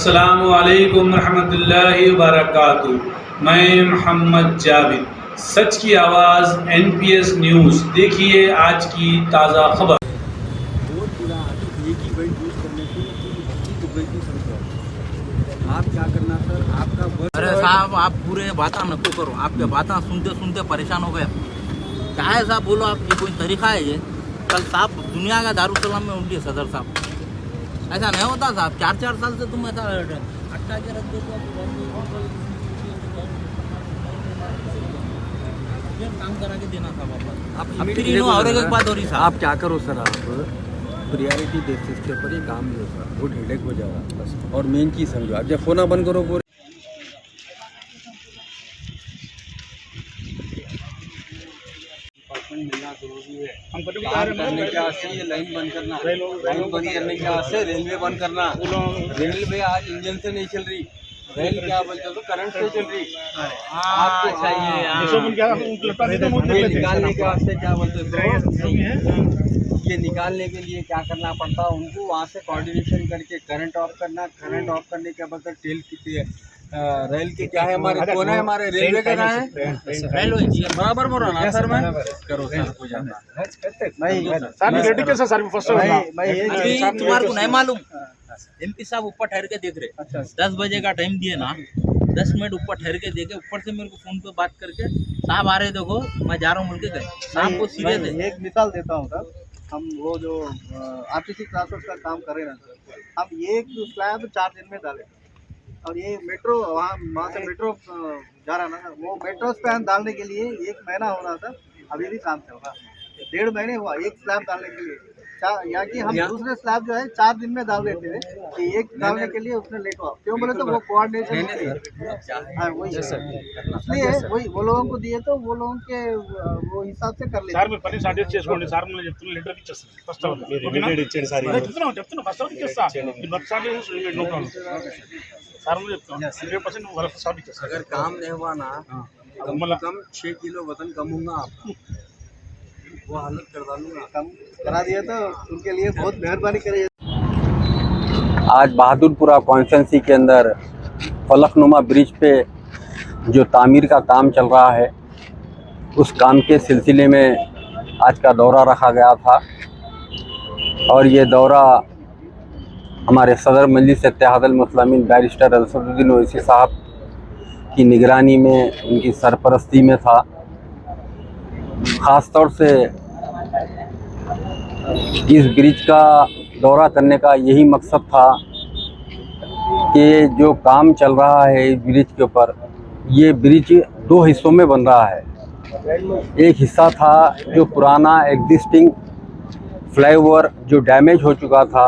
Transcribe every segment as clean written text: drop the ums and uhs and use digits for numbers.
अस्सलामु अलैकुम रहमतुल्लाहि व बरकातुहू। मैं मोहम्मद जावेद, सच की आवाज़ NPS न्यूज़। देखिए आज की ताज़ा खबर। बहुत बुरा आदत एक ही वर्ड यूज करने से पूरी भक्ति को गलती समझो। आप क्या करना सर, आपका वर्ड। अरे साहब, आप पूरे बातें नको करो। आपके बातें सुनते सुनते परेशान हो गए। क्या है साहब, बोलो आप। ये कोई तरीका है? ये कल साहब दुनिया का दारुसलाम में उल्टी सदर साहब, ऐसा नहीं होता साहब। 4-4 साल से तुम ऐसा अट्टा के रख देते हो। काम करा के देना था वापस। आप फिर और एक बात हो रही साहब, आप क्या करो सर, आप प्रियोरिटी बेसिस के ऊपर ये काम नहीं होगा, वो हेडेक हो जाएगा बस। और मेन चीज़ समझो, आप जब फोन बंद करो पूरे मिलना जरूरी है। काम करने के वास्ते ये लाइन बंद करना, लाइन बंद करने के वास्ते रेलवे बंद करना। रेलवे आज इंजन से नहीं चल रही, रेल क्या बोलते हो, करंट से चल रही। आपको चाहिए ये निकालने के वास्ते क्या बोलते हो, ये निकालने के लिए क्या करना पड़ता है उनको, वहाँ से कोऑर्डिनेशन करके करंट ऑफ करना। करंट ऑफ करने के बाद टेल कितनी है, रेल की क्या है, हमारे कौन है, हमारे रेलवे का ना है, रेलवे बराबर बोल रहा ना सर। मैं करो सर, हो जाता अभी तुम्हारे को नहीं मालूम। MP साहब ऊपर ठहर के देख रहे। 10 बजे का टाइम दिए ना, 10 मिनट ऊपर ठहर के देखे। ऊपर से मेरे को फोन पे बात करके साहब आ रहे, देखो मैं जा रहा हूँ बोल के गए। साहब को सीरियस है। एक मिसाल देता हूँ सर, हम वो जो RTC ट्रांसपोर्ट का काम कर रहे हैं सर, हम एक स्लैब 4 दिन में डाले। और ये मेट्रो वहाँ से मेट्रो जा रहा ना, वो मेट्रो स्टैंड डालने के लिए 1 महीना हो रहा था। अभी भी काम चल रहा है, 1.5 महीने हुआ एक स्लैब डालने के लिए। या कि हम दूसरे स्लैब जो है 4 दिन में डाल देते हैं कि एक डालने के लिए उसने लेट हुआ। क्यों बोले तो वो कोऑर्डिनेशन वही इसलिए वही वो लोगों को दिए तो वो लोगों के वो हिसाब से कर लेते। సార్ మీరు పని స్టార్ట్ చేసుకోండి సార్, నేను చెప్తున్నా లెటర్ ఇచ్చేస్తాను ఫస్ట్ అవర్ చెప్తున్నా ఫస్ట్ అవర్ ఇచ్చేస్తా వర్క్ స్టార్ట్ చేసి నో ప్రాబ్లం సార్ నేను చెప్తాను 100% వర్క్ స్టార్ట్ ఇచ్చేస్తా। अगर काम नहीं हुआ ना, कम 6 किलो वजन कम होगा आपका, वो हालत कर डालूंगा। कम करा दिया तो उनके लिए बहुत मेहरबानी करिए। आज बहादुरपुरा कॉन्स्टिट्यूंसी के अंदर फलकनुमा ब्रिज पे जो तामीर का काम चल रहा है, उस काम के सिलसिले में आज का दौरा रखा गया था। और ये दौरा हमारे सदर मजलिस इत्तेहादुल मुस्लिमीन बैरिस्टर असदुद्दीन ओवैसी साहब की निगरानी में, उनकी सरपरस्ती में था। ख़ास तौर से इस ब्रिज का दौरा करने का यही मकसद था कि जो काम चल रहा है इस ब्रिज के ऊपर, ये ब्रिज 2 हिस्सों में बन रहा है। एक हिस्सा था जो पुराना एग्जिस्टिंग फ्लाईओवर जो डैमेज हो चुका था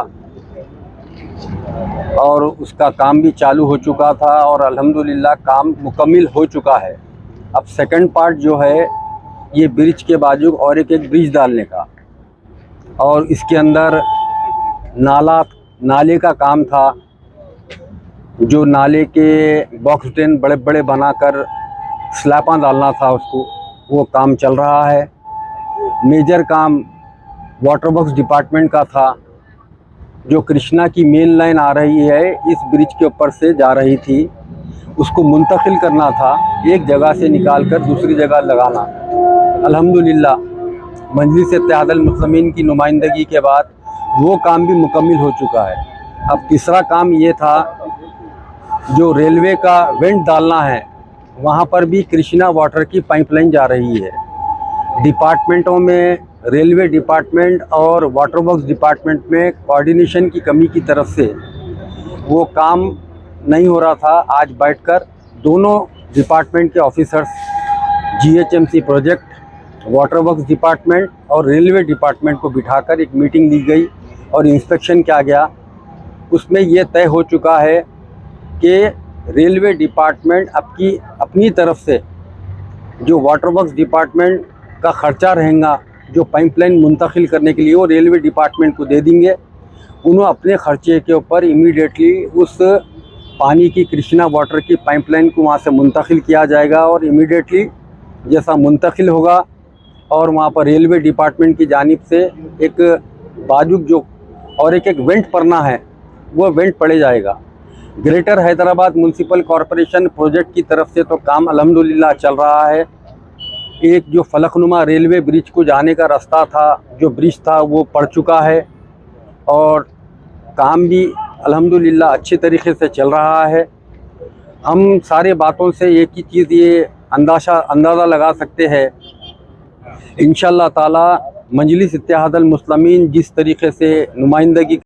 और उसका काम भी चालू हो चुका था और अल्हम्दुलिल्लाह काम मुकम्मिल हो चुका है। अब सेकंड पार्ट जो है ये ब्रिज के बाजू और एक ब्रिज डालने का, और इसके अंदर नाले का काम था। जो नाले के बॉक्स ड्रेन बड़े बड़े बनाकर स्लैपां डालना था उसको, वो काम चल रहा है। मेजर काम वाटर वर्क्स डिपार्टमेंट का था। जो कृष्णा की मेन लाइन आ रही है इस ब्रिज के ऊपर से जा रही थी, उसको मुंतकिल करना था, एक जगह से निकाल कर दूसरी जगह लगाना। अल्हम्दुलिल्लाह मजलिस इत्तेहादुल मुस्लिमीन की नुमाइंदगी के बाद वो काम भी मुकम्मिल हो चुका है। अब तीसरा काम ये था, जो रेलवे का वेंट डालना है, वहाँ पर भी कृष्णा वाटर की पाइपलाइन जा रही है। डिपार्टमेंटों में, रेलवे डिपार्टमेंट और वाटर वर्क्स डिपार्टमेंट में कोऑर्डिनेशन की कमी की तरफ से वो काम नहीं हो रहा था। आज बैठकर दोनों डिपार्टमेंट के officers, GHMC project, water works department और रेलवे डिपार्टमेंट को बिठाकर एक मीटिंग ली गई और इंस्पेक्शन किया गया। उसमें ये तय हो चुका है कि रेलवे डिपार्टमेंट अपनी तरफ से जो वाटर वर्क्स डिपार्टमेंट का ख़र्चा रहेगा, जो पाइपलाइन मुंतकिल करने के लिए, वो रेलवे डिपार्टमेंट को दे देंगे। उन्होंने अपने खर्चे के ऊपर इमीडिएटली उस पानी की कृष्णा वाटर की पाइपलाइन को वहाँ से मुंतकिल किया जाएगा। और इमीडिएटली जैसा मुंतकिल होगा और वहाँ पर रेलवे डिपार्टमेंट की जानिब से एक बाजू जो और एक वेंट पड़ना है, वो वेंट पड़े जाएगा। Greater Hyderabad municipal corporation project की तरफ से तो काम अल्हम्दुलिल्लाह चल रहा है। एक जो फलकनुमा रेलवे ब्रिज को जाने का रास्ता था, जो ब्रिज था, वो पड़ चुका है और काम भी अल्हम्दुलिल्लाह अच्छे तरीके से चल रहा है। हम सारे बातों से एक ही चीज़ ये अंदाज़ा लगा सकते हैं, इंशाअल्लाह ताला मजलिस इत्तेहादुल मुस्लिमीन जिस तरीके से नुमाइंदगी